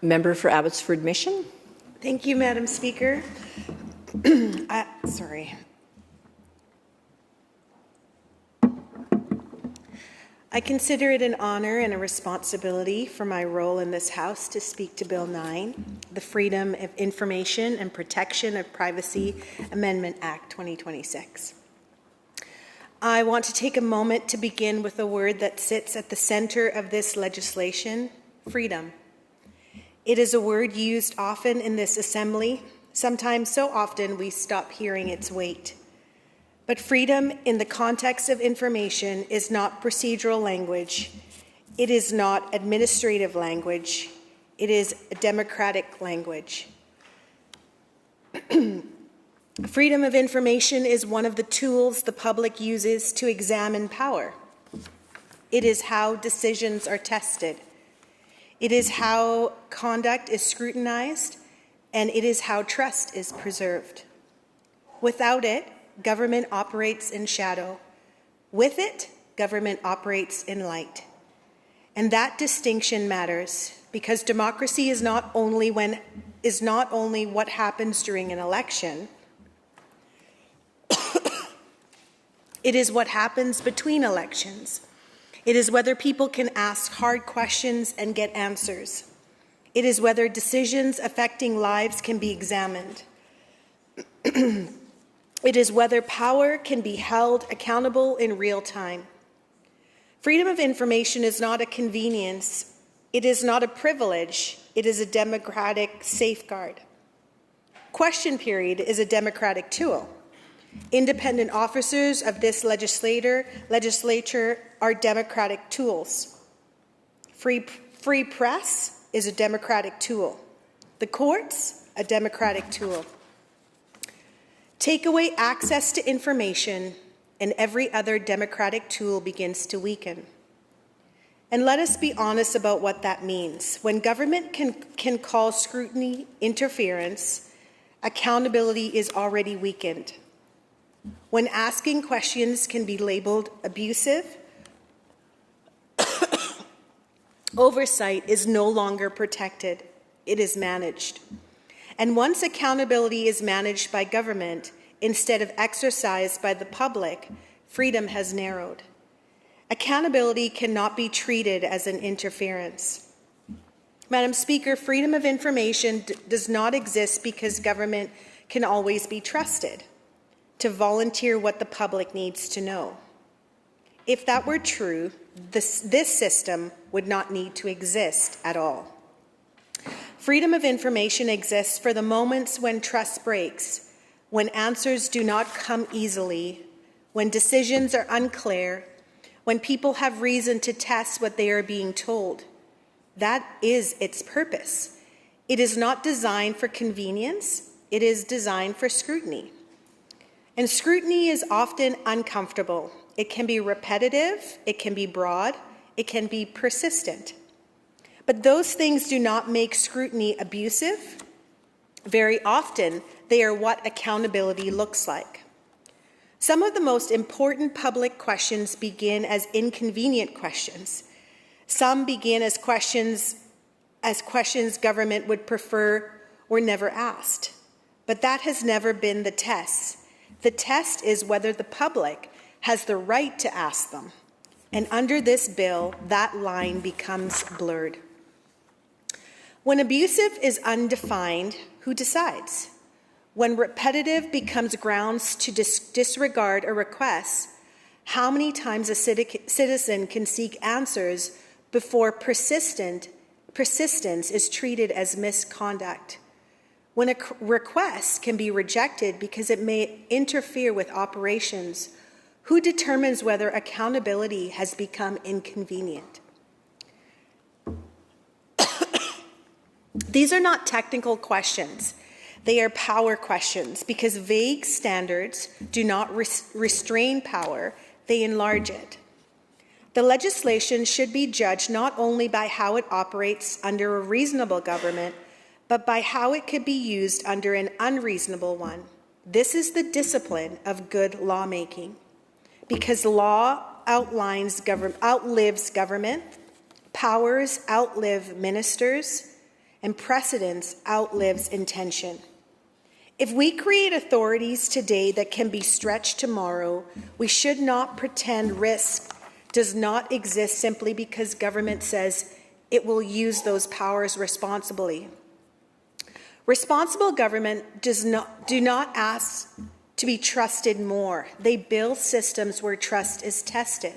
Member for Abbotsford Mission. Thank you, Madam Speaker. I consider it an honour and a responsibility for my role in this House to speak to Bill 9, the Freedom of Information and Protection of Privacy Amendment Act 2026. I want to take a moment to begin with a word that sits at the centre of this legislation: freedom. It is a word used often in this assembly, sometimes so often we stop hearing its weight. But freedom in the context of information is not procedural language. It is not administrative language. It is a democratic language. Freedom of information is one of the tools the public uses to examine power. It is how decisions are tested. It is how conduct is scrutinized, and it is how trust is preserved. Without it, government operates in shadow. With it, government operates in light. And that distinction matters because democracy is not only what happens during an election, it is what happens between elections. It is whether people can ask hard questions and get answers. It is whether decisions affecting lives can be examined. It is whether power can be held accountable in real time. Freedom of information is not a convenience. It is not a privilege. It is a democratic safeguard. Question period is a democratic tool. Independent officers of this legislature are democratic tools. Free press is a democratic tool. The courts, a democratic tool. Take away access to information, and every other democratic tool begins to weaken. And let us be honest about what that means. When government can call scrutiny interference, accountability is already weakened. When asking questions can be labeled abusive, oversight is no longer protected, it is managed. And once accountability is managed by government instead of exercised by the public, freedom has narrowed. Accountability cannot be treated as an interference. Madam Speaker, freedom of information does not exist because government can always be trusted to volunteer what the public needs to know. If that were true, this system would not need to exist at all. Freedom of information exists for the moments when trust breaks, when answers do not come easily, when decisions are unclear, when people have reason to test what they are being told. That is its purpose. It is not designed for convenience, it is designed for scrutiny. And scrutiny is often uncomfortable. It can be repetitive, it can be broad, it can be persistent. But those things do not make scrutiny abusive. Very often, they are what accountability looks like. Some of the most important public questions begin as inconvenient questions. Some begin as questions government would prefer were never asked. But that has never been the test. The test is whether the public has the right to ask them. And under this bill, that line becomes blurred. When abusive is undefined, who decides? When repetitive becomes grounds to disregard a request, how many times a citizen can seek answers before persistence is treated as misconduct? When a request can be rejected because it may interfere with operations, who determines whether accountability has become inconvenient? These are not technical questions. They are power questions because vague standards do not restrain power, they enlarge it. The legislation should be judged not only by how it operates under a reasonable government, but by how it could be used under an unreasonable one. This is the discipline of good lawmaking. Because law outlives government, powers outlive ministers, and precedence outlives intention. If we create authorities today that can be stretched tomorrow, we should not pretend risk does not exist simply because government says it will use those powers responsibly. Responsible government do not ask to be trusted more. They build systems where trust is tested.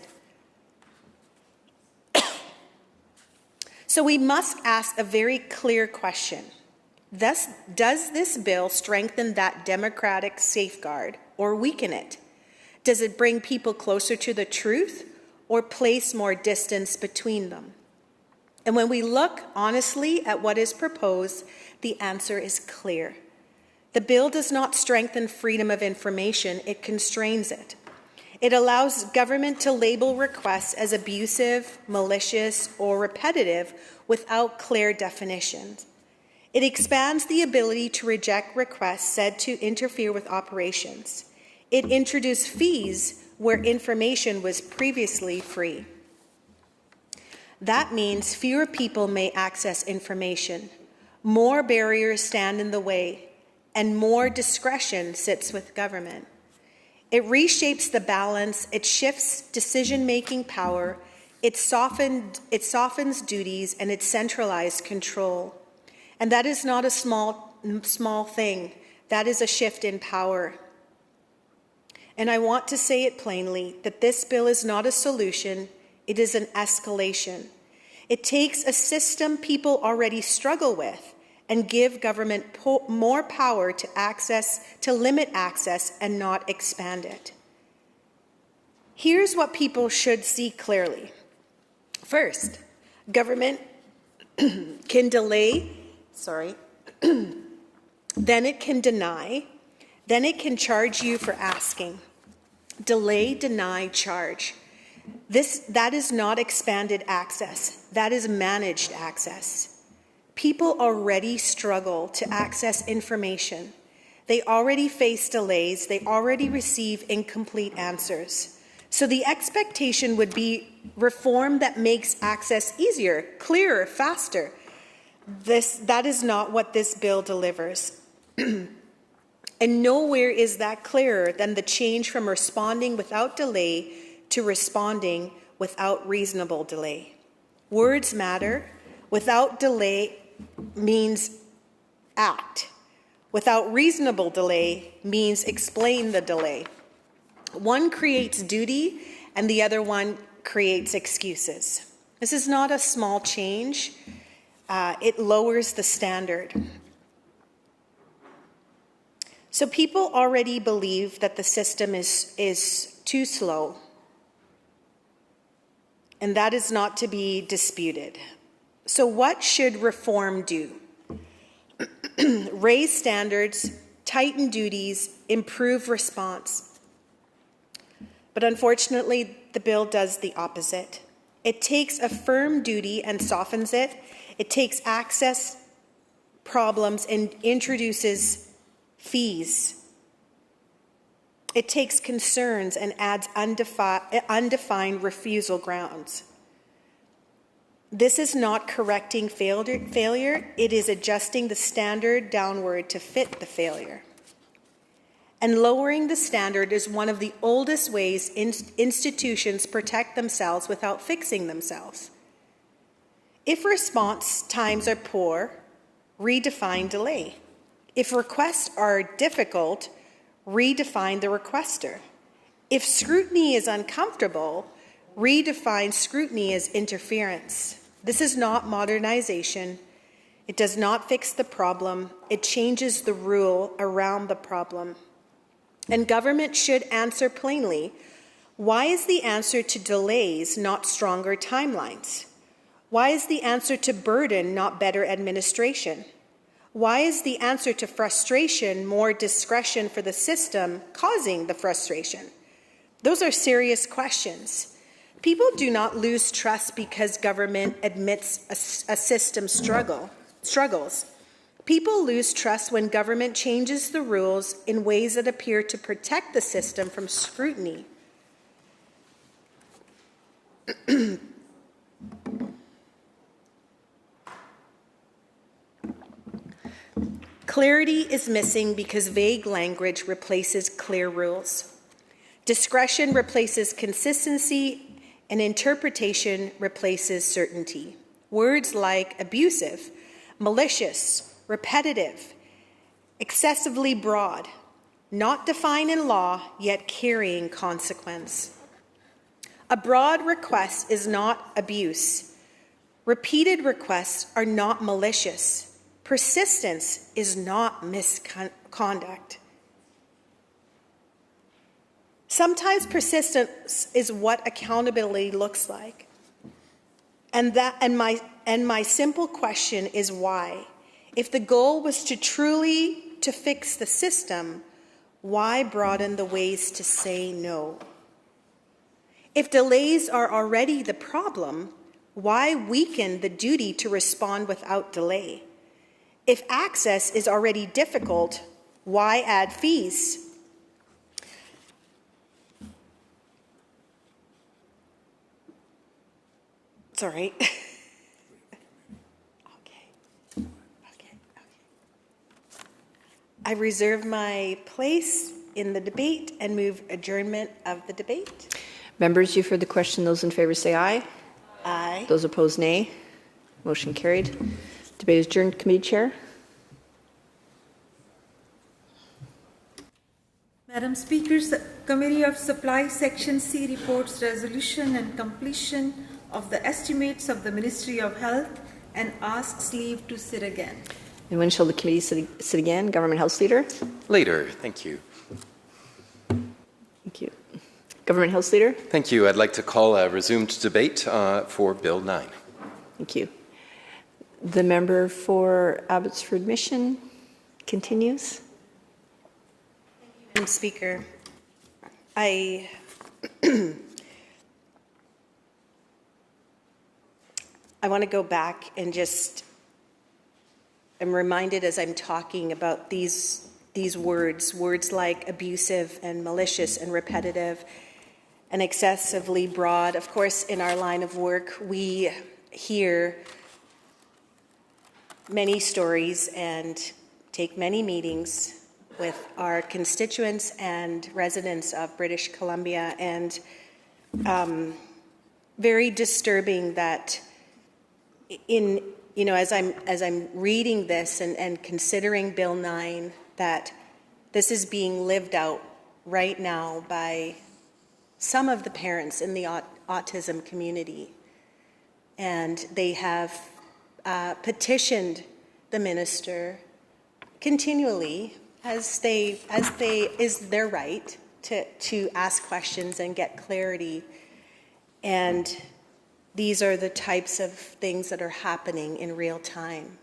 So we must ask a very clear question. Thus, does this bill strengthen that democratic safeguard or weaken it? Does it bring people closer to the truth or place more distance between them? And when we look honestly at what is proposed, the answer is clear. The bill does not strengthen freedom of information, it constrains it. It allows government to label requests as abusive, malicious, or repetitive without clear definitions. It expands the ability to reject requests said to interfere with operations. It introduced fees where information was previously free. That means fewer people may access information, more barriers stand in the way, and more discretion sits with government. It reshapes the balance, it shifts decision-making power, it softens duties, and it centralized control. And that is not a small thing. That is a shift in power. And I want to say it plainly, that this bill is not a solution, it is an escalation. It takes a system people already struggle with and give government more power to limit access and not expand it. Here's what people should see clearly. First, government can delay, then it can deny, then it can charge you for asking. Delay, deny, charge. That is not expanded access. That is managed access. People already struggle to access information. They already face delays. They already receive incomplete answers. So the expectation would be reform that makes access easier, clearer, faster. That is not what this bill delivers. And nowhere is that clearer than the change from responding without delay to responding without reasonable delay. Words matter. Without delay means act. Without reasonable delay means explain the delay. One creates duty and the other one creates excuses. This is not a small change. It lowers the standard. So people already believe that the system is too slow, and that is not to be disputed. So what should reform do? Raise standards, tighten duties, improve response. But unfortunately, the bill does the opposite. It takes a firm duty and softens it. It takes access problems and introduces fees. It takes concerns and adds undefined refusal grounds. This is not correcting failure, it is adjusting the standard downward to fit the failure. And lowering the standard is one of the oldest ways institutions protect themselves without fixing themselves. If response times are poor, redefine delay. If requests are difficult, redefine the requester. If scrutiny is uncomfortable, redefine scrutiny as interference. This is not modernization. It does not fix the problem. It changes the rule around the problem. And government should answer plainly, why is the answer to delays not stronger timelines? Why is the answer to burden not better administration? Why is the answer to frustration more discretion for the system causing the frustration? Those are serious questions. People do not lose trust because government admits a system struggles. People lose trust when government changes the rules in ways that appear to protect the system from scrutiny. Clarity is missing because vague language replaces clear rules. Discretion replaces consistency, and interpretation replaces certainty. Words like abusive, malicious, repetitive, excessively broad, not defined in law, yet carrying consequence. A broad request is not abuse. Repeated requests are not malicious. Persistence is not misconduct. Sometimes persistence is what accountability looks like. And my simple question is why? If the goal was to truly to fix the system, why broaden the ways to say no? If delays are already the problem, why weaken the duty to respond without delay? If access is already difficult, why add fees? It's all right. Okay. I reserve my place in the debate and move adjournment of the debate. Members, you've heard the question. Those in favour say aye. Aye. Those opposed, nay. Motion carried. Debate is adjourned. Committee Chair. Madam Speaker, Committee of Supply Section C reports resolution and completion of the estimates of the Ministry of Health and asks leave to sit again. And when shall the committee sit again? Government House Leader. Later, thank you. Thank you. Government House Leader. Thank you. I'd like to call a resumed debate for Bill 9. Thank you. The member for Abbotsford Mission continues. Madam Speaker, I want to go back and just am reminded as I'm talking about these words like abusive and malicious and repetitive and excessively broad. Of course, in our line of work, we hear many stories and take many meetings with our constituents and residents of British Columbia, and very disturbing that as I'm reading this and considering Bill 9, that this is being lived out right now by some of the parents in the autism community, and they have petitioned the minister continually, as is their right to ask questions and get clarity. And these are the types of things that are happening in real time.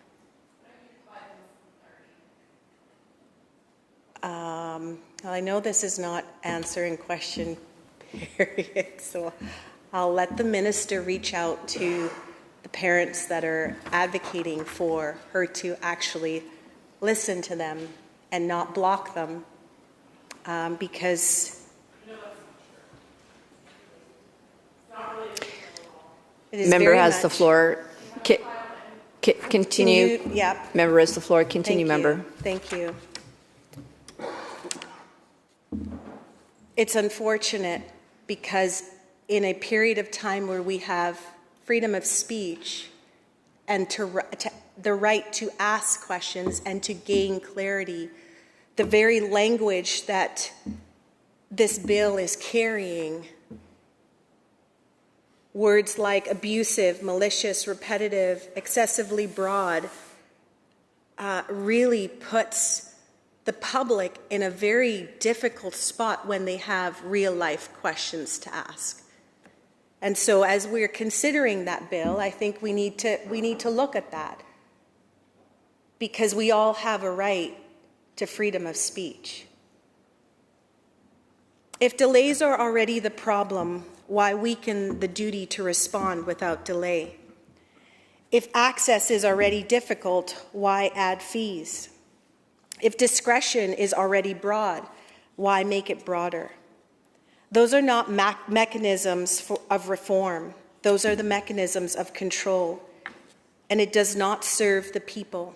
Well, I know this is not answering question period, so I'll let the minister reach out to the parents that are advocating for her to actually listen to them and not block them, because it is Member very has much. the floor. Continue. Yep. Member has the floor. Continue, Thank member. you. Thank you. It's unfortunate because in a period of time where we have freedom of speech and the right to ask questions and to gain clarity, the very language that this bill is carrying, words like abusive, malicious, repetitive, excessively broad, really puts the public in a very difficult spot when they have real life questions to ask. And so as we're considering that bill, I think we need to look at that, because we all have a right to freedom of speech. If delays are already the problem, why weaken the duty to respond without delay? If access is already difficult, why add fees? If discretion is already broad, why make it broader? Those are not mechanisms of reform. Those are the mechanisms of control, and it does not serve the people.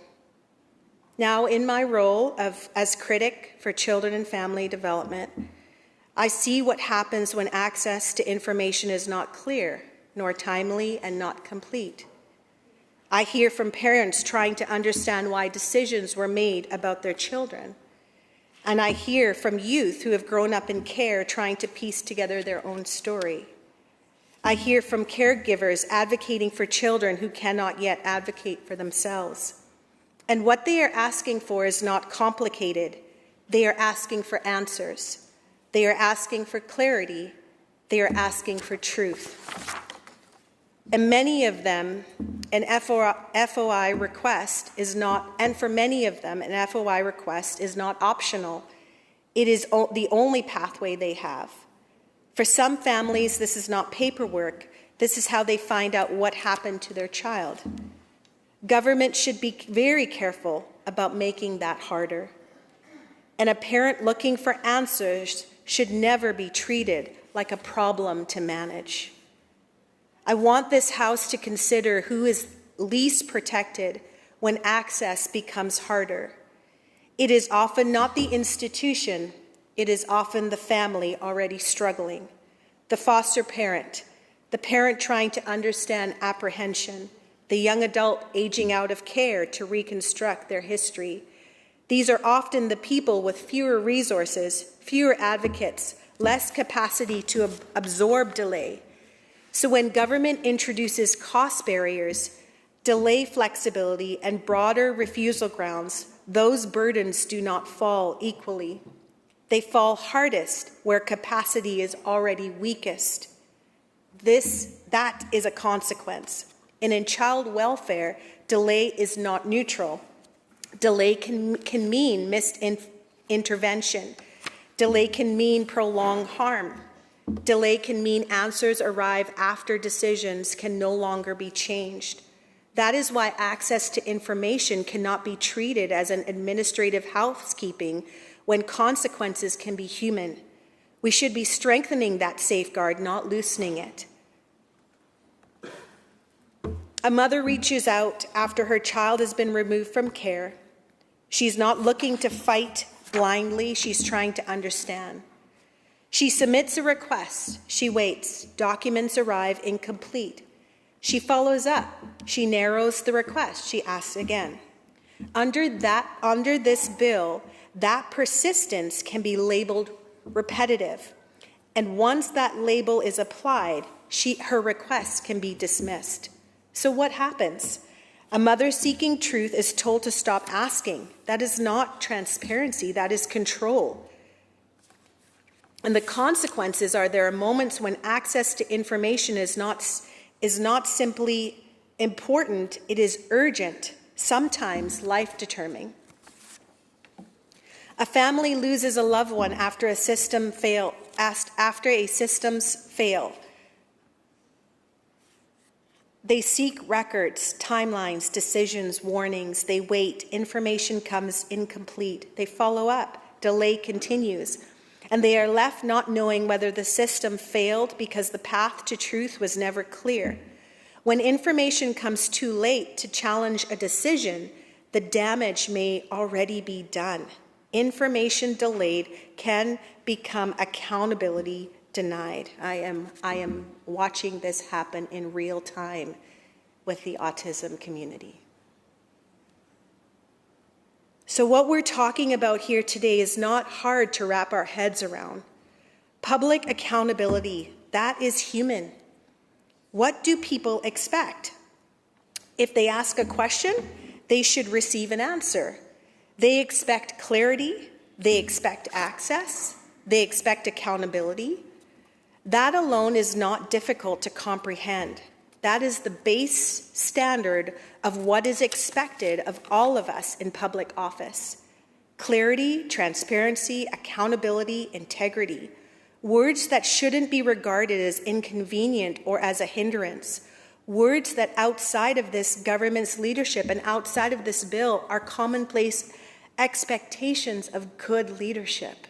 Now, in my role as critic for children and family development, I see what happens when access to information is not clear, nor timely, and not complete. I hear from parents trying to understand why decisions were made about their children. And I hear from youth who have grown up in care trying to piece together their own story. I hear from caregivers advocating for children who cannot yet advocate for themselves. And what they are asking for is not complicated. They are asking for answers. They are asking for clarity. They are asking for truth. And many of them, an FOI request is not, and for many of them, an FOI request is not optional. It is the only pathway they have. For some families, this is not paperwork. This is how they find out what happened to their child. Government should be very careful about making that harder. And a parent looking for answers should never be treated like a problem to manage. I want this House to consider who is least protected when access becomes harder. It is often not the institution, it is often the family already struggling. The foster parent, the parent trying to understand apprehension, the young adult aging out of care to reconstruct their history. These are often the people with fewer resources, fewer advocates, less capacity to absorb delay. So when government introduces cost barriers, delay flexibility, and broader refusal grounds, those burdens do not fall equally. They fall hardest where capacity is already weakest. That is a consequence. And in child welfare, delay is not neutral. Delay can mean missed intervention. Delay can mean prolonged harm. Delay can mean answers arrive after decisions can no longer be changed. That is why access to information cannot be treated as an administrative housekeeping when consequences can be human. We should be strengthening that safeguard, not loosening it. A mother reaches out after her child has been removed from care. She's not looking to fight blindly, she's trying to understand. She submits a request. She waits. Documents arrive incomplete. She follows up. She narrows the request. She asks again. Under this bill, that persistence can be labeled repetitive. And once that label is applied, her request can be dismissed. So what happens? A mother seeking truth is told to stop asking. That is not transparency. That is control. And the consequences are there are moments when access to information is not simply important, it is urgent, sometimes life-determining. A family loses a loved one after systems fail. They seek records, timelines, decisions, warnings. They wait. Information comes incomplete. They follow up. Delay continues. And they are left not knowing whether the system failed because the path to truth was never clear. When information comes too late to challenge a decision, the damage may already be done. Information delayed can become accountability denied. I am watching this happen in real time with the autism community. So what we're talking about here today is not hard to wrap our heads around. Public accountability, that is human. What do people expect? If they ask a question, they should receive an answer. They expect clarity, they expect access, they expect accountability. That alone is not difficult to comprehend. That is the base standard of what is expected of all of us in public office. Clarity, transparency, accountability, integrity. Words that shouldn't be regarded as inconvenient or as a hindrance. Words that outside of this government's leadership and outside of this bill are commonplace expectations of good leadership.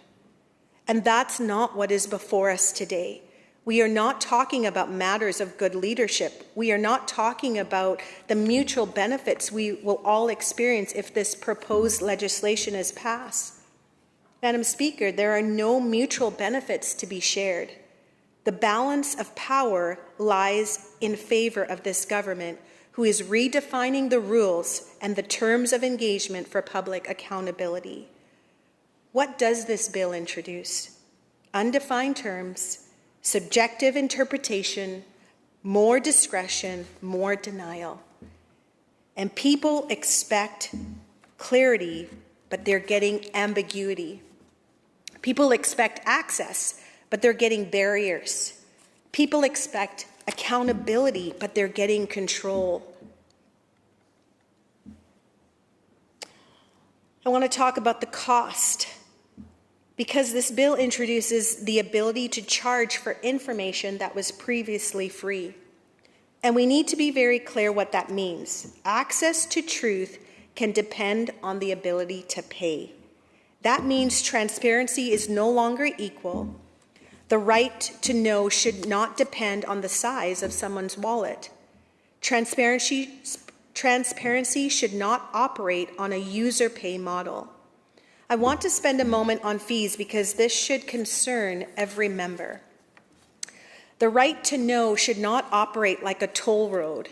And that's not what is before us today. We are not talking about matters of good leadership. We are not talking about the mutual benefits we will all experience if this proposed legislation is passed. Madam Speaker, there are no mutual benefits to be shared. The balance of power lies in favor of this government, who is redefining the rules and the terms of engagement for public accountability. What does this bill introduce? Undefined terms, subjective interpretation, more discretion, more denial. And people expect clarity, but they're getting ambiguity. People expect access, but they're getting barriers. People expect accountability, but they're getting control. I want to talk about the cost, because this bill introduces the ability to charge for information that was previously free. And we need to be very clear what that means. Access to truth can depend on the ability to pay. That means transparency is no longer equal. The right to know should not depend on the size of someone's wallet. Transparency should not operate on a user pay model. I want to spend a moment on fees because this should concern every member. The right to know should not operate like a toll road.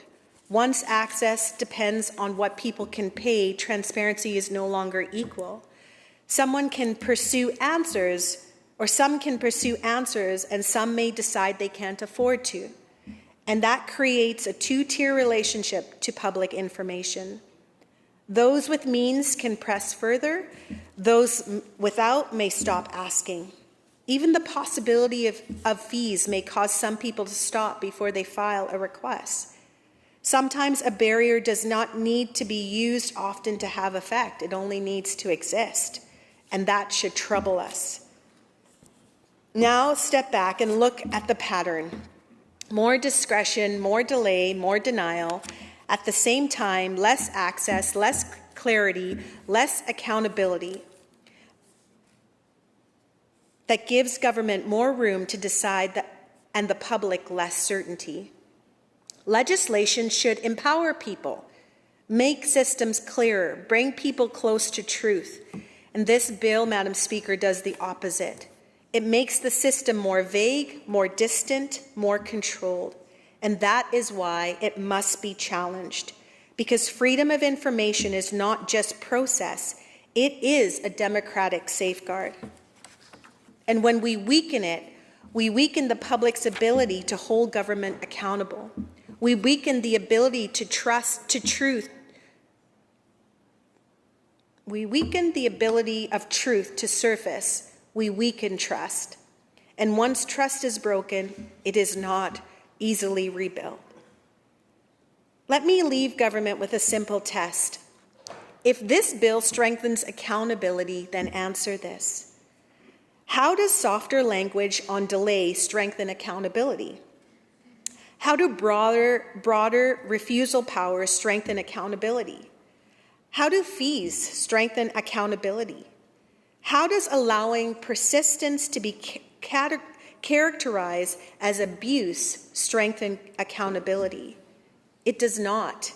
Once access depends on what people can pay, transparency is no longer equal. Someone can pursue answers, or some can pursue answers, and some may decide they can't afford to. And that creates a two-tier relationship to public information. Those with means can press further. Those without may stop asking. Even the possibility of fees may cause some people to stop before they file a request. Sometimes a barrier does not need to be used often to have effect. It only needs to exist. And that should trouble us. Now step back and look at the pattern. More discretion, more delay, more denial. At the same time, less access, less clarity, less accountability. That gives government more room to decide and the public less certainty. Legislation should empower people, make systems clearer, bring people close to truth. And this bill, Madam Speaker, does the opposite. It makes the system more vague, more distant, more controlled. And that is why it must be challenged. Because freedom of information is not just process, it is a democratic safeguard. And when we weaken it, we weaken the public's ability to hold government accountable. We weaken the ability to trust to truth. We weaken the ability of truth to surface. We weaken trust. And once trust is broken, it is not easily rebuilt. Let me leave government with a simple test. If this bill strengthens accountability, then answer this. How does softer language on delay strengthen accountability? How do broader refusal powers strengthen accountability? How do fees strengthen accountability? How does allowing persistence to be characterized as abuse strengthen accountability? It does not.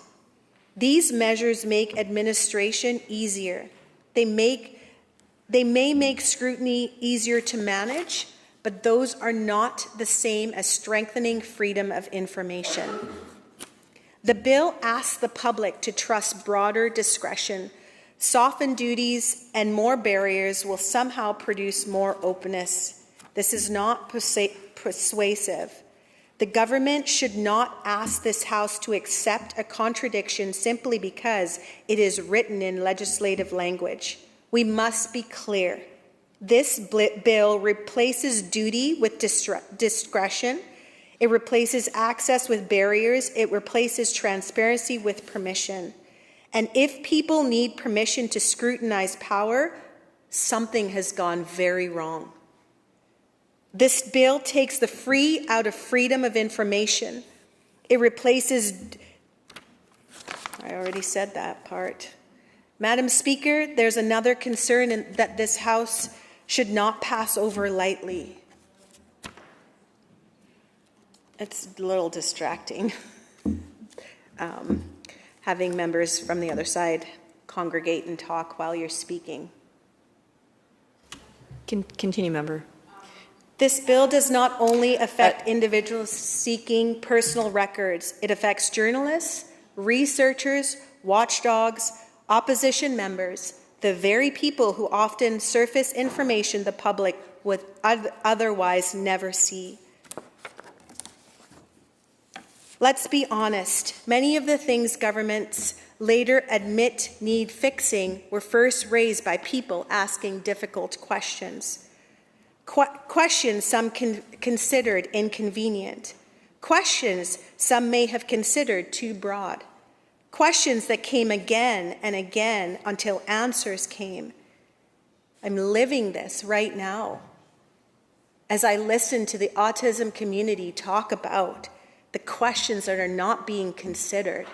These measures make administration easier. They may make scrutiny easier to manage, but those are not the same as strengthening freedom of information. The bill asks the public to trust broader discretion. Softened duties and more barriers will somehow produce more openness. This is not persuasive. The government should not ask this House to accept a contradiction simply because it is written in legislative language. We must be clear. This bill replaces duty with discretion. It replaces access with barriers. It replaces transparency with permission. And if people need permission to scrutinize power, something has gone very wrong. This bill takes the free out of freedom of information. It replaces, I already said that part. Madam Speaker, there's another concern that this House should not pass over lightly. It's a little distracting, having members from the other side congregate and talk while you're speaking. Continue, member. This bill does not only affect individuals seeking personal records, it affects journalists, researchers, watchdogs, opposition members, the very people who often surface information the public would otherwise never see. Let's be honest, many of the things governments later admit need fixing were first raised by people asking difficult questions. Questions some considered inconvenient. Questions some may have considered too broad. Questions that came again and again until answers came. I'm living this right now as I listen to the autism community talk about the questions that are not being considered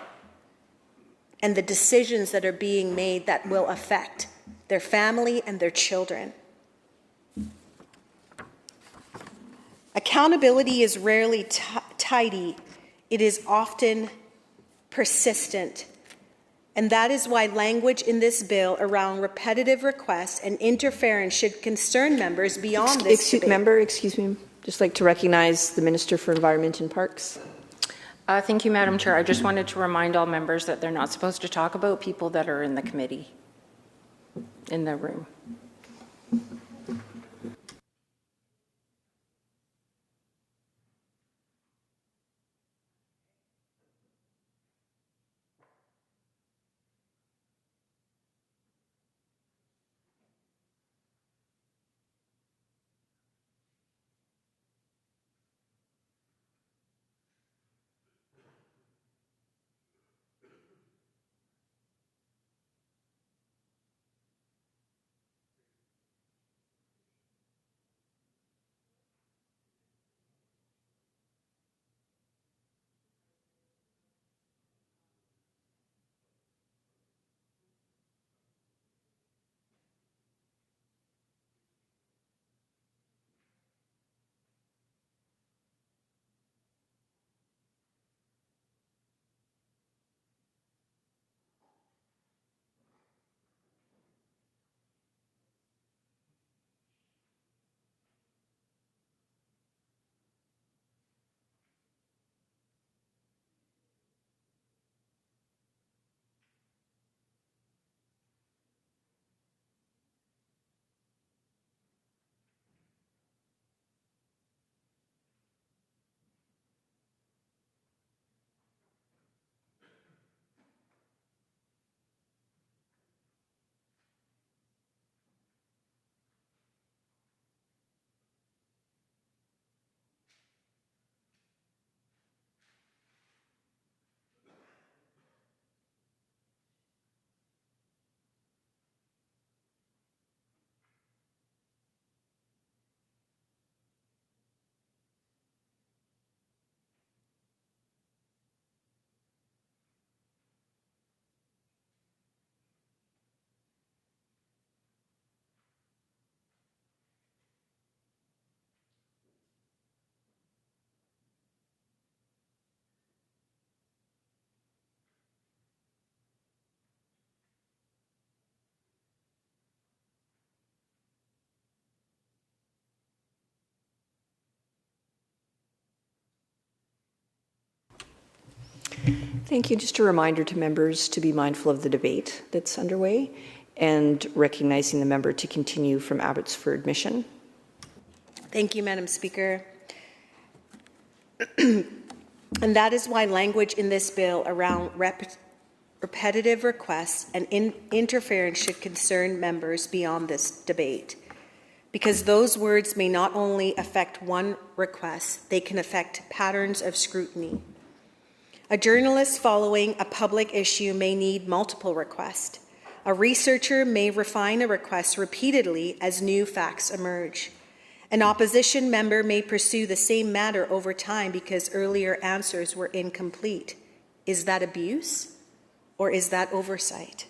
and the decisions that are being made that will affect their family and their children. Accountability is rarely tidy. It is often persistent. And that is why language in this bill around repetitive requests and interference should concern members beyond this debate. Member, excuse me. Just like to recognize the Minister for Environment and Parks. Thank you, Madam Chair. I just wanted to remind all members that they're not supposed to talk about people that are in the committee, in the room. Thank you. Just a reminder to members to be mindful of the debate that's underway and recognizing the member to continue from Abbotsford Mission. Thank you, Madam Speaker. And that is why language in this bill around repetitive requests and interference should concern members beyond this debate. Because those words may not only affect one request, they can affect patterns of scrutiny. A journalist following a public issue may need multiple requests. A researcher may refine a request repeatedly as new facts emerge. An opposition member may pursue the same matter over time because earlier answers were incomplete. Is that abuse or is that oversight?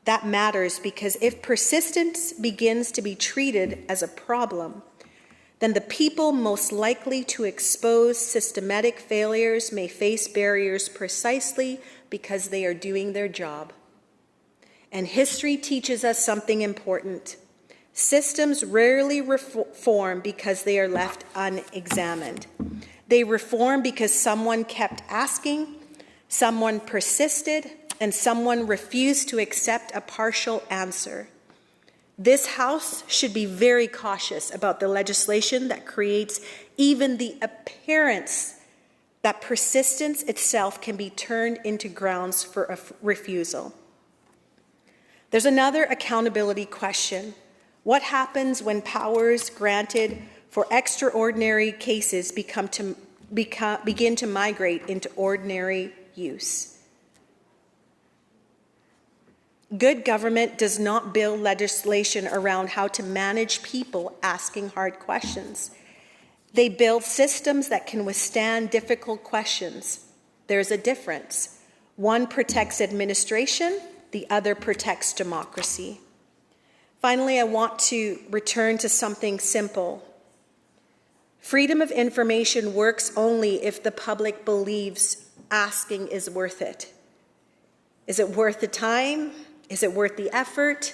That matters because if persistence begins to be treated as a problem, then the people most likely to expose systematic failures may face barriers precisely because they are doing their job. And history teaches us something important. Systems rarely reform because they are left unexamined. They reform because someone kept asking, someone persisted, and someone refused to accept a partial answer. This House should be very cautious about the legislation that creates even the appearance that persistence itself can be turned into grounds for a refusal. There's another accountability question. What happens when powers granted for extraordinary cases begin to migrate into ordinary use? Good government does not build legislation around how to manage people asking hard questions. They build systems that can withstand difficult questions. There's a difference. One protects administration, the other protects democracy. Finally, I want to return to something simple. Freedom of information works only if the public believes asking is worth it. Is it worth the time? Is it worth the effort?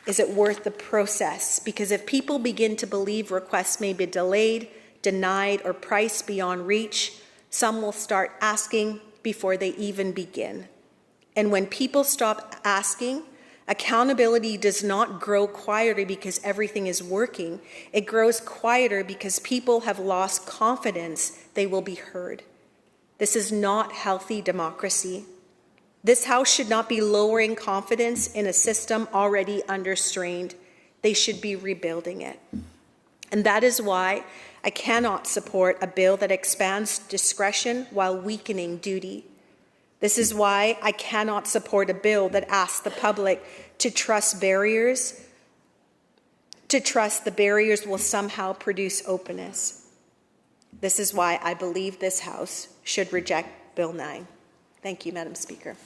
Is it worth the process? Because if people begin to believe requests may be delayed, denied, or priced beyond reach, some will start asking before they even begin. And when people stop asking, accountability does not grow quieter because everything is working. It grows quieter because people have lost confidence they will be heard. This is not healthy democracy. This House should not be lowering confidence in a system already under strain. They should be rebuilding it. And that is why I cannot support a bill that expands discretion while weakening duty. This is why I cannot support a bill that asks the public to trust the barriers will somehow produce openness. This is why I believe this House should reject Bill 9. Thank you, Madam Speaker.